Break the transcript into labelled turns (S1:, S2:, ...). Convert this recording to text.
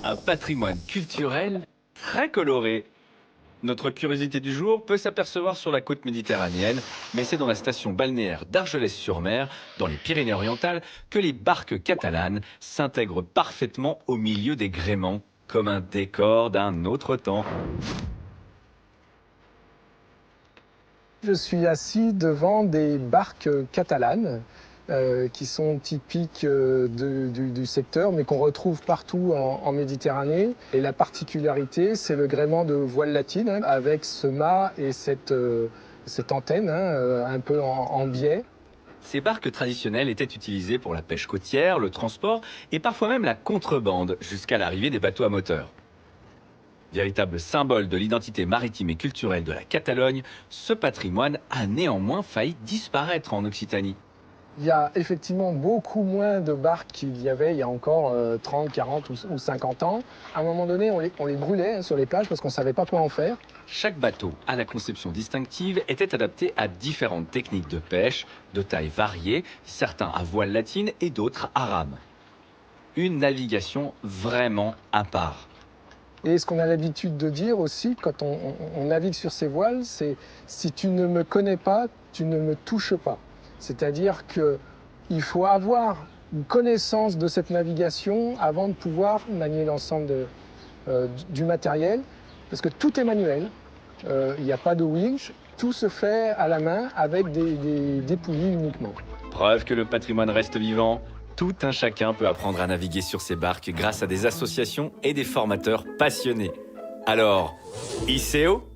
S1: Un patrimoine culturel très coloré. Notre curiosité du jour peut s'apercevoir sur la côte méditerranéenne, mais c'est dans la station balnéaire d'Argelès-sur-Mer, dans les Pyrénées-Orientales, que les barques catalanes s'intègrent parfaitement au milieu des gréements, comme un décor d'un autre temps.
S2: Je suis assis devant des barques catalanes qui sont typiques du secteur, mais qu'on retrouve partout en Méditerranée. Et la particularité, c'est le gréement de voile latine, hein, avec ce mât et cette antenne, hein, un peu en biais.
S1: Ces barques traditionnelles étaient utilisées pour la pêche côtière, le transport et parfois même la contrebande, jusqu'à l'arrivée des bateaux à moteur. Véritable symbole de l'identité maritime et culturelle de la Catalogne, ce patrimoine a néanmoins failli disparaître en Occitanie.
S2: Il y a effectivement beaucoup moins de barques qu'il y avait il y a encore 30, 40 ou 50 ans. À un moment donné, on les brûlait, hein, sur les plages parce qu'on ne savait pas quoi en faire.
S1: Chaque bateau, à la conception distinctive, était adapté à différentes techniques de pêche, de tailles variées, certains à voile latine et d'autres à rame. Une navigation vraiment à part.
S2: Et ce qu'on a l'habitude de dire aussi quand on navigue sur ces voiles, c'est si tu ne me connais pas, tu ne me touches pas. C'est-à-dire qu'il faut avoir une connaissance de cette navigation avant de pouvoir manier l'ensemble du matériel, parce que tout est manuel, il n'y a pas de winch, tout se fait à la main avec des poulies uniquement.
S1: Preuve que le patrimoine reste vivant. Tout un chacun peut apprendre à naviguer sur ces barques grâce à des associations et des formateurs passionnés. Alors, ICO